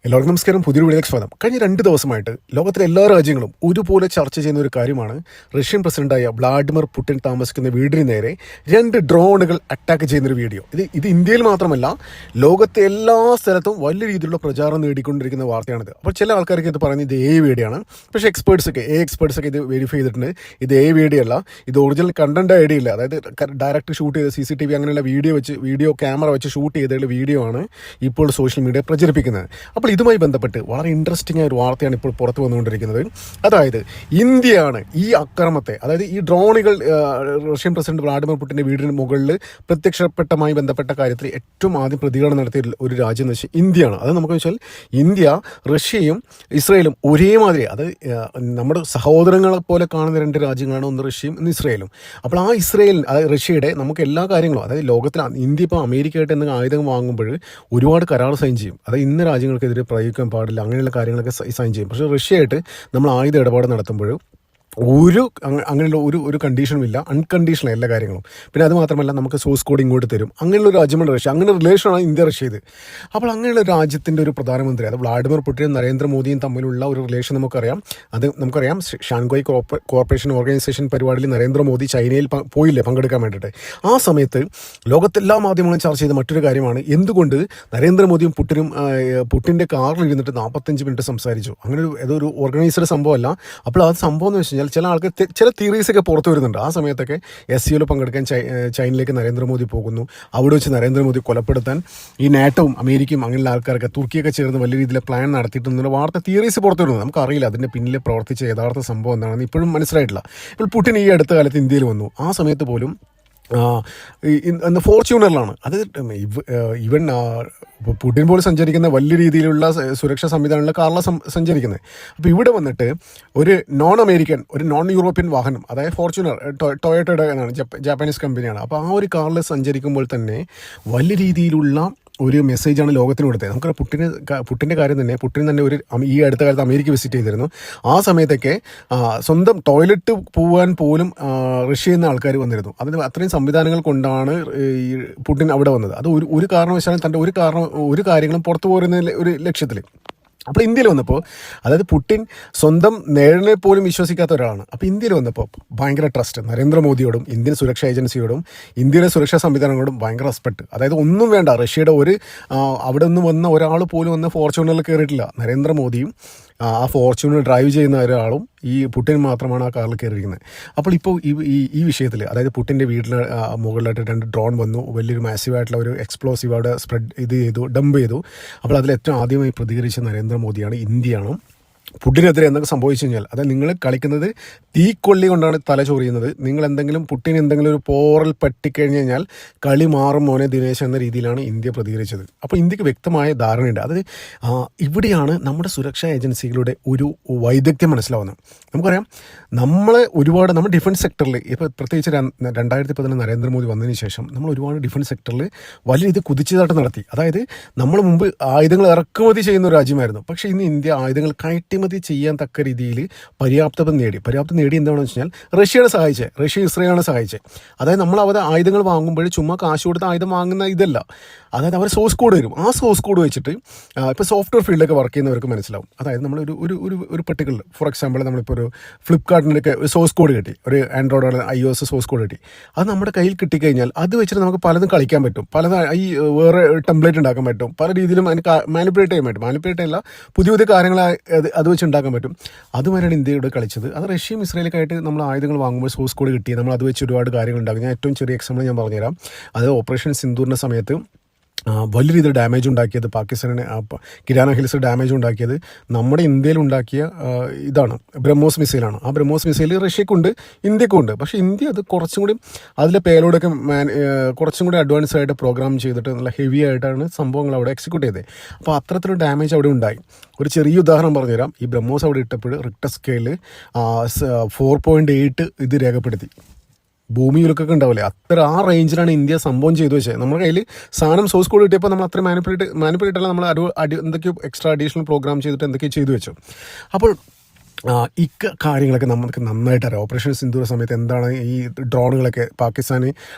എല്ലാവർക്കും നമസ്കാരം. പുതിയൊരു വീഡിയോയിലേക്ക് സ്വാഗതം. കഴിഞ്ഞ 2 ദിവസമായിട്ട് ലോകത്തിലെ എല്ലാ രാജ്യങ്ങളും ഒരുപോലെ ചർച്ച ചെയ്യുന്ന ഒരു കാര്യമാണ് റഷ്യൻ പ്രസിഡന്റായ വ്ളാഡിമിർ പുടിൻ താമസിക്കുന്ന വീടിന് നേരെ 2 ഡ്രോണുകൾ അറ്റാക്ക് ചെയ്യുന്നൊരു വീഡിയോ. ഇത് ഇന്ത്യയിൽ മാത്രമല്ല, ലോകത്തെ എല്ലാ സ്ഥലത്തും വലിയ രീതിയിലുള്ള പ്രചാരണം നേടിക്കൊണ്ടിരിക്കുന്ന വാർത്തയാണിത്. അപ്പോൾ ചില ആൾക്കാർക്ക് ഇത് പറയുന്നത് ഇത് വീഡിയോ ആണ്. പക്ഷേ എക്സ്പേർട്സൊക്കെ ഇത് വെരിഫൈ ചെയ്തിട്ടുണ്ട്. ഇത് വീഡിയോ അല്ല, ഇത് ഒറിജിനൽ കണ്ടന്റ് ഐഡിയ ഇല്ല. അതായത് ഡയറക്റ്റ് ഷൂട്ട് ചെയ്ത് CCTV അങ്ങനെയുള്ള വീഡിയോ ക്യാമറ വെച്ച് ഷൂട്ട് ചെയ്തിട്ടുള്ള വീഡിയോ ആണ് ഇപ്പോൾ സോഷ്യൽ മീഡിയ പ്രചരിപ്പിക്കുന്നത്. അപ്പോൾ ഇതുമായി ബന്ധപ്പെട്ട് വളരെ ഇൻട്രസ്റ്റിംഗ് ആയ ഒരു വാർത്തയാണ് ഇപ്പോൾ പുറത്തു വന്നുകൊണ്ടിരിക്കുന്നത്. അതായത് ഇന്ത്യയാണ് ഈ അക്രമത്തെ, അതായത് ഈ ഡ്രോണുകൾ റഷ്യൻ പ്രസിഡന്റ് വ്ളാഡിമിർ പുടിൻ്റെ വീടിന് മുകളിൽ പ്രത്യക്ഷപ്പെട്ടമായി ബന്ധപ്പെട്ട കാര്യത്തിൽ ഏറ്റവും ആദ്യം പ്രതികരണം നടത്തിയ ഒരു രാജ്യം എന്ന് വെച്ചാൽ ഇന്ത്യയാണ്. അത് നമുക്ക് വെച്ചാൽ ഇന്ത്യ റഷ്യയും ഇസ്രയേലും ഒരേമാതിരി, അത് നമ്മുടെ സഹോദരങ്ങളെ പോലെ കാണുന്ന 2 രാജ്യങ്ങളാണ്, ഒന്ന് റഷ്യയും ഒന്ന് ഇസ്രയേലും. അപ്പോൾ ആ ഇസ്രയേൽ, അതായത് റഷ്യയുടെ നമുക്ക് എല്ലാ കാര്യങ്ങളും, അതായത് ലോകത്തിൽ ഇന്ത്യ ഇപ്പോൾ അമേരിക്കയായിട്ട് എന്തെങ്കിലും ആയുധം വാങ്ങുമ്പോൾ ഒരുപാട് കരാർ സൈൻ ചെയ്യും. അത് ഇന്ന രാജ്യങ്ങൾക്കെതിരെ പ്രയോഗിക്കാൻ പാടില്ല, അങ്ങനെയുള്ള കാര്യങ്ങളൊക്കെ സൈൻ ചെയ്യും. പക്ഷേ റഷ്യയായിട്ട് നമ്മൾ ആയുധ ഇടപാട് നടത്തുമ്പോൾ അങ്ങനെയുള്ള ഒരു കണ്ടീഷനും ഇല്ല, അൺകണ്ടീഷണൽ എല്ലാ കാര്യങ്ങളും. പിന്നെ അത് മാത്രമല്ല, നമുക്ക് സോഴ്സ് കോഡ് ഇങ്ങോട്ട് തരും. അങ്ങനെയുള്ള ഒരു രാജ്യമാണ് റഷ്യ. അങ്ങനെ റിലേഷനാണ് ഇന്ത്യ റഷ്യ ഇത്. അപ്പോൾ അങ്ങനെയുള്ള രാജ്യത്തിൻ്റെ ഒരു പ്രധാനമന്ത്രി, അത് വ്ളാഡിമിർ പുടിനും നരേന്ദ്രമോദിയും തമ്മിലുള്ള ഒരു റിലേഷൻ നമുക്കറിയാം. ഷാൻഘോയ് കോർപ്പറേഷൻ ഓർഗനൈസേഷൻ പരിപാടിയിൽ നരേന്ദ്രമോദി ചൈനയിൽ പോയില്ലേ പങ്കെടുക്കാൻ വേണ്ടിയിട്ട്. ആ സമയത്ത് ലോകത്തെല്ലാ മാധ്യമങ്ങളും ചർച്ച ചെയ്ത മറ്റൊരു കാര്യമാണ് എന്തുകൊണ്ട് നരേന്ദ്രമോദിയും പുടിൻ്റെ കാറിൽ ഇരുന്നിട്ട് 45 മിനിറ്റ് സംസാരിച്ചു. അങ്ങനെ ഏതൊരു ഓർഗനൈസ്ഡ് സംഭവമല്ല. അപ്പോൾ അത് സംഭവം എന്ന് വെച്ച് കഴിഞ്ഞാൽ ചില ആൾക്ക് ചില തിയറീസൊക്കെ പുറത്തു വരുന്നുണ്ട്. ആ സമയത്തൊക്കെ SCOയിൽ പങ്കെടുക്കാൻ ചൈനയിലേക്ക് നരേന്ദ്രമോദി പോകുന്നു. അവിടെ വെച്ച് നരേന്ദ്രമോദി കൊലപ്പെടുത്താൻ ഈ നാറ്റോവും അമേരിക്കയും അങ്ങനെയുള്ള ആൾക്കാരൊക്കെ തുർക്കിയൊക്കെ ചേർന്ന് വലിയ രീതിയിൽ പ്ലാൻ നടത്തിയിട്ടുണ്ടെന്നുള്ള വാർത്ത തിയറീസ് പുറത്തു വരുന്നത് നമുക്കറിയില്ല. അതിൻ്റെ പിന്നിൽ പ്രവർത്തിച്ച യഥാർത്ഥ സംഭവം എന്താണെന്ന് ഇപ്പോഴും മനസ്സിലായിട്ടില്ല. ഇപ്പോൾ പുടിൻ ഈ അടുത്ത കാലത്ത് ഇന്ത്യയിൽ വന്നു. ആ സമയത്ത് പോലും ഫോർച്യൂണറിലാണ്. അത് ഈവൻ പുടിൻ പോലും സഞ്ചരിക്കുന്ന വലിയ രീതിയിലുള്ള സുരക്ഷാ സംവിധാനമുള്ള കാറിലാണ് സഞ്ചരിക്കുന്നത്. അപ്പോൾ ഇവിടെ വന്നിട്ട് ഒരു നോൺ യൂറോപ്യൻ വാഹനം, അതായത് ഫോർച്യൂണർ, ടൊയോട്ടയുടെ എന്നാണ്, ജാപ്പാനീസ് കമ്പനിയാണ്. അപ്പോൾ ആ ഒരു കാറിൽ സഞ്ചരിക്കുമ്പോൾ തന്നെ വലിയ രീതിയിലുള്ള ഒരു മെസ്സേജാണ് ലോകത്തിന് കൊടുത്തത്. നമുക്കറിയാം പുടിൻ്റെ കാര്യം തന്നെ. പുടിൻ തന്നെ ഈ അടുത്ത കാലത്ത് അമേരിക്ക വിസിറ്റ് ചെയ്തിരുന്നു. ആ സമയത്തൊക്കെ സ്വന്തം ടോയ്ലറ്റ് പോകാൻ പോലും റഷ്യയിൽ നിന്ന് ആൾക്കാർ വന്നിരുന്നു. അതിന് അത്രയും സംവിധാനങ്ങൾ കൊണ്ടാണ് ഈ പുടിൻ അവിടെ വന്നത്. അത് ഒരു കാരണവശാലും തൻ്റെ ഒരു കാര്യങ്ങളും പുറത്തു പോരുന്ന ഒരു ലക്ഷ്യത്തിൽ. അപ്പോൾ ഇന്ത്യയിൽ വന്നപ്പോൾ, അതായത് പുടിൻ സ്വന്തം നേരിനെ പോലും വിശ്വസിക്കാത്ത ഒരാളാണ്. അപ്പോൾ ഇന്ത്യയിൽ വന്നപ്പോൾ ഭയങ്കര ട്രസ്റ്റ് നരേന്ദ്രമോദിയോടും ഇന്ത്യൻ സുരക്ഷാ ഏജൻസിയോടും ഇന്ത്യയിലെ സുരക്ഷാ സംവിധാനങ്ങളോടും ഭയങ്കര റെസ്പെക്ട്. അതായത് ഒന്നും വേണ്ട, റഷ്യയുടെ അവിടെ നിന്ന് വന്ന ഒരാൾ പോലും വന്ന് ഫോർച്യൂണറിൽ കയറിയിട്ടില്ല. നരേന്ദ്രമോദിയും ആ ഫോർച്യൂണർ ഡ്രൈവ് ചെയ്യുന്ന ഒരാളും ഈ പുടിൻ മാത്രമാണ് ആ കാറിൽ കയറിയിരിക്കുന്നത്. അപ്പോൾ ഇപ്പോൾ ഈ വിഷയത്തിൽ, അതായത് പുടിൻ്റെ വീട്ടിൽ മുകളിലായിട്ട് 2 ഡ്രോൺ വന്നു. വലിയൊരു മാസീവായിട്ടുള്ള ഒരു എക്സ്പ്ലോസീവ് അവിടെ ഡംപ് ചെയ്തു. അപ്പോൾ അതിൽ ഏറ്റവും ആദ്യമായി പ്രതികരിച്ച നരേന്ദ്രമോദിയാണ്, ഇന്ത്യയാണ്. പുടിനെതിരെ എന്തൊക്കെ സംഭവിച്ചു കഴിഞ്ഞാൽ, അതായത് നിങ്ങൾ കളിക്കുന്നത് തീക്കൊള്ളി കൊണ്ടാണ് തല ചൊറിയുന്നത്. പുടിൻ എന്തെങ്കിലും ഒരു പോറൽ പറ്റിക്കഴിഞ്ഞ് കഴിഞ്ഞാൽ കളി മാറും മോനെ ദിനേശ് എന്ന രീതിയിലാണ് ഇന്ത്യ പ്രതികരിച്ചത്. അപ്പോൾ ഇന്ത്യക്ക് വ്യക്തമായ ധാരണയുണ്ട്. അത് ഇവിടെയാണ് നമ്മുടെ സുരക്ഷാ ഏജൻസികളുടെ ഒരു വൈദഗ്ധ്യം മനസ്സിലാവുന്നത്. നമുക്കറിയാം, നമ്മൾ ഡിഫൻസ് സെക്ടറിൽ ഇപ്പോൾ പ്രത്യേകിച്ച് 2014 നരേന്ദ്രമോദി വന്നതിന് ശേഷം നമ്മൾ ഒരുപാട് ഡിഫൻസ് സെക്ടറിൽ വലിയ രീതി കുതിച്ചുചാട്ടം നടത്തി. അതായത് നമ്മൾ മുമ്പ് ആയുധങ്ങൾ ഇറക്കുമതി ചെയ്യുന്ന ഒരു രാജ്യമായിരുന്നു. പക്ഷേ ഇന്ന് ഇന്ത്യ ആയുധങ്ങൾ കയറ്റുമതി ചെയ്യാൻ തക്ക രീതിയിൽ പര്യാപ്തത നേടി എന്താണെന്ന് വെച്ച് കഴിഞ്ഞാൽ റഷ്യ ഇസ്രയേലാണ് സഹായിച്ചത്. അതായത് നമ്മൾ അവിടെ ആയുധങ്ങൾ വാങ്ങുമ്പോൾ ചുമ്മാ കാശ് കൊടുത്ത് ആയുധം വാങ്ങുന്ന ഇതല്ല. അതായത് അവർ സോഴ്സ് കോഡ് വരും. ആ സോഴ്സ് കോഡ് വെച്ചിട്ട് ഇപ്പോൾ സോഫ്റ്റ്വെയർ ഫീൽഡൊക്കെ വർക്ക് ചെയ്യുന്നവർക്ക് മനസ്സിലാവും. അതായത് നമ്മൾ ഒരു പർട്ടിക്കുലർ, ഫോർ എക്സാമ്പിൾ നമ്മളിപ്പോൾ ഒരു ഫ്ലിപ്കാർട്ടിൻ്റെയൊക്കെ ഒരു സോഴ്സ് കോഡ് കിട്ടി, ഒരു ആൻഡ്രോയിഡ് iOS സോഴ്സ് കോഡ് കിട്ടി. അത് നമ്മുടെ കയ്യിൽ കിട്ടിക്കഴിഞ്ഞാൽ അത് വെച്ചിട്ട് നമുക്ക് പലതും കളിക്കാൻ പറ്റും, ഈ വേറെ ടെംപ്ലേറ്റ് ഉണ്ടാക്കാൻ പറ്റും, പല രീതിയിലും അതിന് മാനിപ്പുലേറ്റ് ചെയ്യാൻ പറ്റും. മാനിപ്പുലേറ്റ് അല്ല, പുതിയ കാര്യങ്ങൾ അത് വെച്ച് ഉണ്ടാക്കാൻ പറ്റും. അതുവരെയാണ് ഇന്ത്യയോട് കളിച്ചത്. അത് റഷ്യയും ഇസ്രയേലൊക്കെയായിട്ട് നമ്മൾ ആയുധങ്ങൾ വാങ്ങുമ്പോൾ സോഴ്സ് കോഡ് കിട്ടി, നമ്മൾ അത് വെച്ച് ഒരുപാട് കാര്യങ്ങൾ ഉണ്ടാക്കും. ഞാൻ ഏറ്റവും ചെറിയ എക്സാമ്പിൾ ഞാൻ പറഞ്ഞുതരാം. അത് ഓപ്പറേഷൻ സിന്ദൂറിൻ്റെ സമയത്ത് വലിയ രീതിയിൽ ഡാമേജ് ഉണ്ടാക്കിയത്, പാകിസ്ഥാനിന് കിരാന ഹിൽസ് ഡാമേജ് ഉണ്ടാക്കിയത് നമ്മുടെ ഇന്ത്യയിൽ ഉണ്ടാക്കിയ ഇതാണ്, ബ്രഹ്മോസ് മിസൈലാണ്. ആ ബ്രഹ്മോസ് മിസൈൽ റഷ്യക്കുണ്ട്, ഇന്ത്യക്കുണ്ട്. പക്ഷേ ഇന്ത്യ അത് കുറച്ചും കൂടി അതിലെ പേലോടൊക്കെ കുറച്ചും കൂടി അഡ്വാൻസ് ആയിട്ട് പ്രോഗ്രാം ചെയ്തിട്ട് നല്ല ഹെവി ആയിട്ടാണ് സംഭവങ്ങൾ അവിടെ എക്സിക്യൂട്ട് ചെയ്തത്. അപ്പോൾ അത്തരത്തിലൊരു ഡാമേജ് അവിടെ ഉണ്ടായി. ഒരു ചെറിയ ഉദാഹരണം പറഞ്ഞുതരാം. ഈ ബ്രഹ്മോസ് അവിടെ ഇട്ടപ്പോൾ റിക്ടർ സ്കെയിൽ 4.8 ഇത് രേഖപ്പെടുത്തി. ഭൂമിയിലൊക്കെ ഉണ്ടാവില്ലേ, ആ റേഞ്ചിലാണ് ഇന്ത്യ സംഭവം ചെയ്തു വെച്ചത്. നമ്മുടെ കയ്യിൽ സാധനം സോഴ്സ് കോഡ് കിട്ടിയപ്പോൾ നമ്മൾ അത്രയും മാനിപ്പുലേറ്റ് അല്ല, നമ്മൾ എന്തൊക്കെയോ എക്സ്ട്രാ അഡീഷണൽ പ്രോഗ്രാം ചെയ്തിട്ട് എന്തൊക്കെയോ ചെയ്തു വെച്ചു. അപ്പോൾ കാര്യങ്ങളൊക്കെ നമുക്ക് നന്നായിട്ട് അറിയാം. ഓപ്പറേഷൻ സിന്ദൂർ സമയത്ത് എന്താണ് ഈ ഡ്രോണുകളൊക്കെ പാകിസ്ഥാന്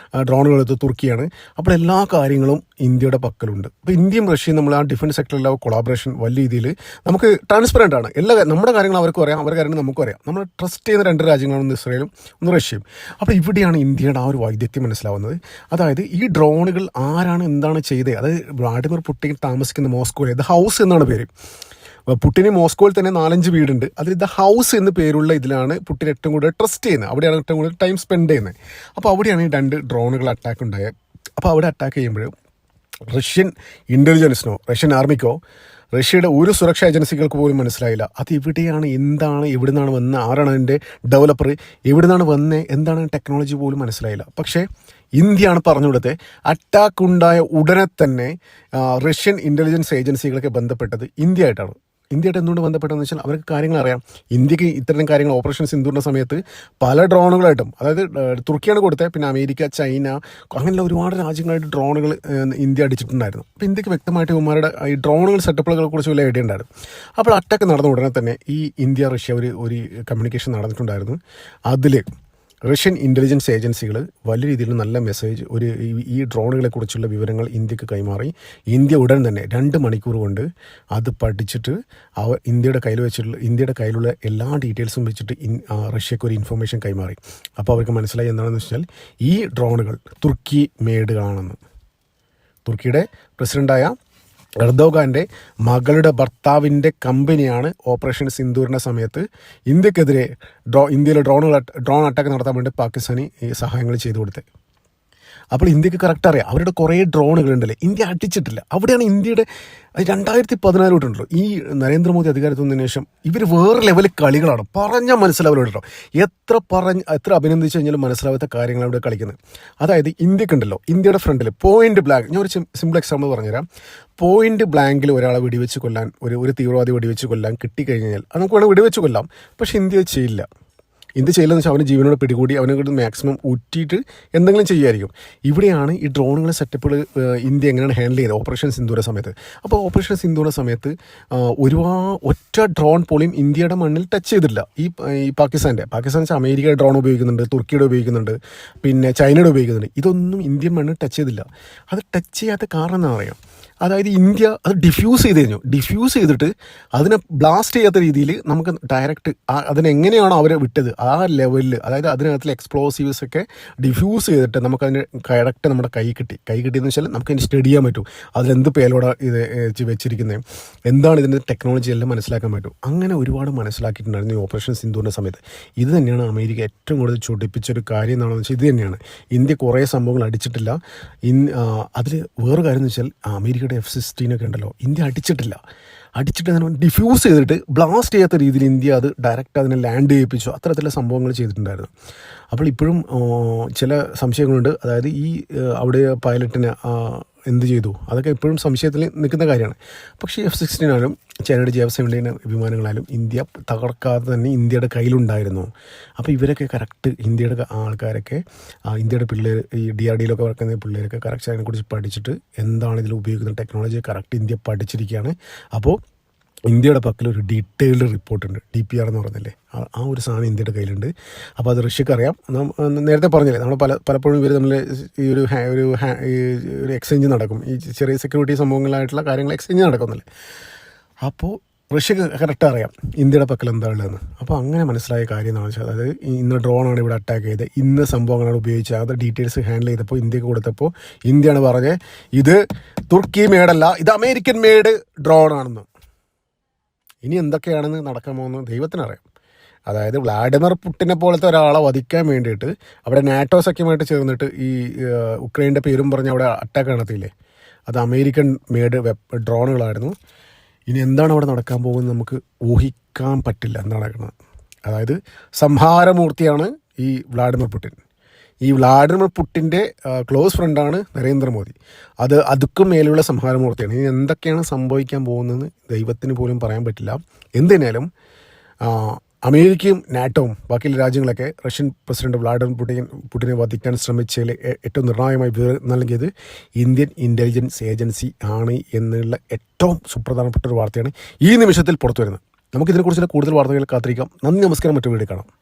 ഡ്രോണുകളെടുത്ത് തുർക്കിയാണ്. അപ്പോൾ എല്ലാ കാര്യങ്ങളും ഇന്ത്യയുടെ പക്കലുണ്ട്. അപ്പോൾ ഇന്ത്യയും റഷ്യയും നമ്മൾ ആ ഡിഫൻസ് സെക്ടറിലെ കൊളാബറേഷൻ വലിയ രീതിയിൽ നമുക്ക് ട്രാൻസ്പെറൻ്റ് ആണ്. നമ്മുടെ കാര്യങ്ങൾ അവർക്കും അറിയാം, അവരുടെ കാര്യങ്ങൾ നമുക്കും അറിയാം. നമ്മൾ ട്രസ്റ്റ് ചെയ്യുന്ന രണ്ട് രാജ്യങ്ങളാണ്, ഒന്ന് ഇസ്രായേലും ഒന്ന് റഷ്യയും. അപ്പോൾ ഇവിടെയാണ് ഇന്ത്യയുടെ ആ ഒരു വൈദഗ്ധ്യം മനസ്സിലാവുന്നത്. അതായത് ഈ ഡ്രോണുകൾ ആരാണ് എന്താണ് ചെയ്തത്, അതായത് വ്ളാഡിമിർ പുടിൻ താമസിക്കുന്ന മോസ്കോയിലെ ദ ഹൗസ് എന്നാണ് പേര്. പുട്ടിന് മോസ്കോയിൽ തന്നെ 4-5 വീടുണ്ട്. അതിൽ ദ ഹൗസ് എന്ന് പേരുള്ള ഇതിലാണ് പുട്ടിൻ ഏറ്റവും കൂടുതൽ ട്രസ്റ്റ് ചെയ്യുന്നത്. അവിടെയാണ് ഏറ്റവും കൂടുതൽ ടൈം സ്പെൻഡ് ചെയ്യുന്നത്. അപ്പോൾ അവിടെയാണ് ഈ 2 ഡ്രോണുകൾ അറ്റാക്ക് ഉണ്ടായത്. അപ്പോൾ അവിടെ അറ്റാക്ക് ചെയ്യുമ്പോൾ റഷ്യൻ ഇൻ്റലിജൻസിനോ റഷ്യൻ ആർമിക്കോ റഷ്യയുടെ ഒരു സുരക്ഷാ ഏജൻസികൾക്ക് പോലും മനസ്സിലായില്ല അത് എവിടെയാണ്, എന്താണ്, എവിടെ നിന്നാണ് വന്നത്, ആരാണ് അതിൻ്റെ ഡെവലപ്പർ, എവിടെ നിന്നാണ് വന്നത്, എന്താണ് ടെക്നോളജി പോലും മനസ്സിലായില്ല. പക്ഷേ ഇന്ത്യയാണ് പറഞ്ഞു കൊടുത്തത്. അറ്റാക്ക് ഉണ്ടായ ഉടനെ തന്നെ റഷ്യൻ ഇൻ്റലിജൻസ് ഏജൻസികളൊക്കെ ബന്ധപ്പെട്ടത് ഇന്ത്യയായിട്ടാണ്. ഇന്ത്യയായിട്ട് എന്തുകൊണ്ട് ബന്ധപ്പെട്ടതെന്ന് വെച്ചാൽ അവർക്ക് കാര്യങ്ങൾ അറിയാം. ഇന്ത്യക്ക് ഇത്തരം കാര്യങ്ങൾ ഓപ്പറേഷൻ സിന്ദൂറിൻ്റെ സമയത്ത് പല ഡ്രോണുകളായിട്ടും, അതായത് തുർക്കിയാണ് കൊടുത്തത്, പിന്നെ അമേരിക്ക, ചൈന, അങ്ങനെയുള്ള ഒരുപാട് രാജ്യങ്ങളായിട്ട് ഡ്രോണുകൾ ഇന്ത്യ അടിച്ചിട്ടുണ്ടായിരുന്നു. അപ്പോൾ ഇന്ത്യക്ക് വ്യക്തമായിട്ട് ഇവന്മാരുടെ ഈ ഡ്രോണുകൾ സെറ്റപ്പുകളെ കുറിച്ച് വലിയ ഐഡിയ ഉണ്ടായിരുന്നു. അപ്പോൾ അറ്റാക്ക് നടന്ന ഉടനെ തന്നെ ഈ ഇന്ത്യ റഷ്യ ഒരു കമ്മ്യൂണിക്കേഷൻ നടന്നിട്ടുണ്ടായിരുന്നു. അതിൽ റഷ്യൻ ഇൻ്റലിജൻസ് ഏജൻസികൾ വലിയ രീതിയിൽ നല്ല മെസ്സേജ് ഈ ഡ്രോണുകളെക്കുറിച്ചുള്ള വിവരങ്ങൾ ഇന്ത്യക്ക് കൈമാറി. ഇന്ത്യ ഉടൻ തന്നെ 2 മണിക്കൂർ കൊണ്ട് അത് പഠിച്ചിട്ട് ഇന്ത്യയുടെ കയ്യിലുള്ള എല്ലാ ഡീറ്റെയിൽസും വെച്ചിട്ട് റഷ്യക്ക് ഒരു ഇൻഫർമേഷൻ കൈമാറി. അപ്പോൾ അവർക്ക് മനസ്സിലായി എന്താണെന്ന് വെച്ചാൽ ഈ ഡ്രോണുകൾ തുർക്കി മേഡുകളാണെന്ന്. തുർക്കിയുടെ പ്രസിഡൻ്റായ എർദോഗാൻ്റെ മകളുടെ ഭർത്താവിൻ്റെ കമ്പനിയാണ് ഓപ്പറേഷൻ സിന്ദൂറിൻ്റെ സമയത്ത് ഇന്ത്യക്കെതിരെ ഇന്ത്യയിലെ ഡ്രോൺ അറ്റാക്ക് നടത്താൻ വേണ്ടി പാകിസ്ഥാനി സഹായങ്ങൾ ചെയ്തു കൊടുത്തത്. അപ്പോൾ ഇന്ത്യക്ക് കറക്റ്റ് അറിയാം. അവരുടെ കുറേ ഡ്രോണുകളുണ്ടല്ലേ, ഇന്ത്യ അടിച്ചിട്ടില്ല. അവിടെയാണ് ഇന്ത്യയുടെ 2014 തൊട്ടുണ്ടല്ലോ ഈ നരേന്ദ്രമോദി അധികാരത്തിൽ വന്നതിന് ശേഷം ഇവർ വേറെ ലെവലിൽ കളികളാണ്. പറഞ്ഞാൽ മനസ്സിലാവില്ല കേട്ടോ. എത്ര അഭിനന്ദിച്ച് കഴിഞ്ഞാലും മനസ്സിലാവാത്ത കാര്യങ്ങൾ അവിടെ കളിക്കുന്നത്. അതായത് ഇന്ത്യക്കുണ്ടല്ലോ, ഇന്ത്യയുടെ ഫ്രണ്ടിൽ പോയിന്റ് ബ്ലാങ്ക്, ഞാൻ ഒരു സിമ്പിൾ എക്സാമ്പിൾ പറഞ്ഞുതരാം. പോയിന്റ് ബ്ലാങ്കിൽ ഒരാളെ വെടിവെച്ച് കൊല്ലാൻ, ഒരു തീവ്രവാദി വെടിവെച്ച് കൊല്ലാൻ കിട്ടിക്കഴിഞ്ഞാൽ അത് നമുക്ക് വേണമെങ്കിൽ വെടിവെച്ച് കൊല്ലാം. പക്ഷേ ഇന്ത്യ ചെയ്യില്ല. ഇന്ത്യ ചെയ്യില്ലെന്ന് വെച്ചാൽ അവന് ജീവനോട് പിടികൂടി അവനെ കൊണ്ട് മാക്സിമം ഊറ്റിയിട്ട് എന്തെങ്കിലും ചെയ്യുമായിരിക്കും. ഇവിടെയാണ് ഈ ഡ്രോണുകളെ സെറ്റപ്പുകൾ ഇന്ത്യ എങ്ങനെയാണ് ഹാൻഡിൽ ചെയ്തത് ഓപ്പറേഷൻ സിന്ദൂര സമയത്ത്. അപ്പോൾ ഓപ്പറേഷൻ സിന്ദൂര സമയത്ത് ഒറ്റ ഡ്രോൺ പോലും ഇന്ത്യയുടെ മണ്ണിൽ ടച്ച് ചെയ്തിട്ടില്ല. ഈ പാകിസ്ഥാൻ വെച്ചാൽ അമേരിക്കയുടെ ഡ്രോൺ ഉപയോഗിക്കുന്നുണ്ട്, തുർക്കിയുടെ ഉപയോഗിക്കുന്നുണ്ട്, പിന്നെ ചൈനയുടെ ഉപയോഗിക്കുന്നുണ്ട്. ഇതൊന്നും ഇന്ത്യൻ മണ്ണിൽ ടച്ച് ചെയ്തില്ല. അത് ടച്ച് ചെയ്യാത്ത കാരണം എന്താ പറയുക, അതായത് ഇന്ത്യ അത് ഡിഫ്യൂസ് ചെയ്തിട്ട് അതിനെ ബ്ലാസ്റ്റ് ചെയ്യാത്ത രീതിയിൽ നമുക്ക് ഡയറക്റ്റ് അതിനെങ്ങനെയാണോ അവരെ വിട്ടത് ആ ലെവലിൽ, അതായത് അതിനകത്തുള്ള എക്സ്പ്ലോസീവ്സ് ഒക്കെ ഡിഫ്യൂസ് ചെയ്തിട്ട് നമുക്കതിന് കറക്റ്റ് നമ്മുടെ കൈ കിട്ടിയെന്ന് വെച്ചാൽ നമുക്ക് അതിന് സ്റ്റഡി ചെയ്യാൻ പറ്റും. അതിലെന്ത് പേലോടെ ഇത് വെച്ചിരിക്കുന്നത്, എന്താണ് ഇതിൻ്റെ ടെക്നോളജി എല്ലാം മനസ്സിലാക്കാൻ പറ്റും. അങ്ങനെ ഒരുപാട് മനസ്സിലാക്കിയിട്ടുണ്ടായിരുന്നു ഈ ഓപ്പറേഷൻ സിന്ദൂറിൻ്റെ സമയത്ത്. ഇത് തന്നെയാണ് അമേരിക്ക ഏറ്റവും കൂടുതൽ ചൊടിപ്പിച്ചൊരു കാര്യം എന്താണെന്ന് വെച്ചാൽ ഇത് തന്നെയാണ്. ഇന്ത്യ കുറേ സംഭവങ്ങൾ അടിച്ചിട്ടില്ല. അതിൽ വേറൊരു കാര്യം എന്ന് വെച്ചാൽ അമേരിക്കയുടെ F-16 ഒക്കെ ഉണ്ടല്ലോ, ഇന്ത്യ അടിച്ചിട്ട് അതിനെ ഡിഫ്യൂസ് ചെയ്തിട്ട് ബ്ലാസ്റ്റ് ചെയ്യാത്ത രീതിയിൽ ഇന്ത്യ അത് ഡയറക്റ്റ് അതിനെ ലാൻഡ് ചെയ്യിപ്പിച്ചു. അത്തരത്തിലുള്ള സംഭവങ്ങൾ ചെയ്തിട്ടുണ്ടായിരുന്നു. അപ്പോൾ ഇപ്പോഴും ചില സംശയങ്ങളുണ്ട്. അതായത് ഈ അവിടെ പൈലറ്റിന് എന്ത് ചെയ്തു അതൊക്കെ ഇപ്പോഴും സംശയത്തിൽ നിൽക്കുന്ന കാര്യമാണ്. പക്ഷേ F-16 ആയാലും ചൈനയുടെ JF-17 വിമാനങ്ങളായാലും ഇന്ത്യ തകർക്കാതെ തന്നെ ഇന്ത്യയുടെ കയ്യിലുണ്ടായിരുന്നു. അപ്പോൾ ഇവരൊക്കെ കറക്റ്റ് ഇന്ത്യയുടെ ആൾക്കാരൊക്കെ ഇന്ത്യയുടെ പിള്ളേർ ഈ DRDയിലൊക്കെ വർക്കുന്ന പിള്ളേരൊക്കെ കറക്റ്റ് അതിനെക്കുറിച്ച് പഠിച്ചിട്ട് എന്താണ് ഇതിൽ ഉപയോഗിക്കുന്ന ടെക്നോളജി കറക്റ്റ് ഇന്ത്യ പഠിച്ചിരിക്കുകയാണ്. അപ്പോൾ ഇന്ത്യയുടെ പക്കൽ ഒരു ഡീറ്റെയിൽഡ് റിപ്പോർട്ടുണ്ട്, DPR എന്ന് പറയുന്നില്ലേ, ആ ഒരു സാധനം ഇന്ത്യയുടെ കയ്യിലുണ്ട്. അപ്പോൾ അത് റഷ്യക്ക് അറിയാം. നേരത്തെ പറഞ്ഞില്ലേ, നമ്മൾ പലപ്പോഴും ഇവർ തമ്മിൽ ഈ ഒരു എക്സ്ചേഞ്ച് നടക്കും, ഈ ചെറിയ സെക്യൂരിറ്റി സംഭവങ്ങളായിട്ടുള്ള കാര്യങ്ങൾ എക്സ്ചേഞ്ച് നടക്കുന്നില്ലേ. അപ്പോൾ റഷ്യക്ക് കറക്റ്റ് അറിയാം ഇന്ത്യയുടെ പക്കൽ എന്താ ഉള്ളതെന്ന്. അപ്പോൾ അങ്ങനെ മനസ്സിലായ കാര്യം എന്താണെന്ന് വെച്ചാൽ, അതായത് ഇന്ന് ഡ്രോണാണ് ഇവിടെ അറ്റാക്ക് ചെയ്തത്, ഇന്ന് സംഭവങ്ങളാണ് ഉപയോഗിച്ചത്, അത് ഡീറ്റെയിൽസ് ഹാൻഡിൽ ചെയ്തപ്പോൾ ഇന്ത്യക്ക് കൊടുത്തപ്പോൾ ഇന്ത്യയാണ് പറഞ്ഞത് ഇത് തുർക്കി മേഡല്ല, ഇത് അമേരിക്കൻ മേഡ് ഡ്രോണാണെന്ന്. ഇനി എന്തൊക്കെയാണെന്ന് നടക്കാൻ പോകുന്നത് ദൈവത്തിനറിയാം. അതായത് വ്ളാഡിമിർ പുട്ടിനെ പോലത്തെ ഒരാളെ വധിക്കാൻ വേണ്ടിയിട്ട് അവിടെ നാറ്റോ സഖ്യമായിട്ട് ചേർന്നിട്ട് ഈ ഉക്രൈൻ്റെ പേരും പറഞ്ഞ് അവിടെ അറ്റാക്ക് നടത്തിയില്ലേ, അത് അമേരിക്കൻ മേഡ് ഡ്രോണുകളായിരുന്നു. ഇനി എന്താണ് അവിടെ നടക്കാൻ പോകുന്നത് നമുക്ക് ഊഹിക്കാൻ പറ്റില്ല എന്താണ് നടക്കുന്നത്. അതായത് സംഹാരമൂർത്തിയാണ് ഈ വ്ളാഡിമിർ പുടിൻ. ഈ വ്ളാഡിമിർ പുട്ടിൻ്റെ ക്ലോസ് ഫ്രണ്ടാണ് നരേന്ദ്രമോദി. അതുക്കും മേലുള്ള സംഹാരമൂർത്തിയാണ്. ഇനി എന്തൊക്കെയാണ് സംഭവിക്കാൻ പോകുന്നതെന്ന് ദൈവത്തിന് പോലും പറയാൻ പറ്റില്ല. എന്തിനാലും അമേരിക്കയും നാറ്റോവും ബാക്കിയുള്ള രാജ്യങ്ങളൊക്കെ റഷ്യൻ പ്രസിഡന്റ് വ്ളാഡിമിർ പുടിനെ വധിക്കാൻ ശ്രമിച്ചതിൽ ഏറ്റവും നിർണായകമായി നൽകിയത് ഇന്ത്യൻ ഇൻ്റലിജൻസ് ഏജൻസി ആണ് എന്നുള്ള ഏറ്റവും സുപ്രധാനപ്പെട്ട ഒരു വാർത്തയാണ് ഈ നിമിഷത്തിൽ പുറത്തു വരുന്നത്. നമുക്കിതിനെക്കുറിച്ചുള്ള കൂടുതൽ വാർത്തകൾ കാത്തിരിക്കാം. നന്ദി, നമസ്കാരം. മറ്റു വീഡിയോ കാണാം.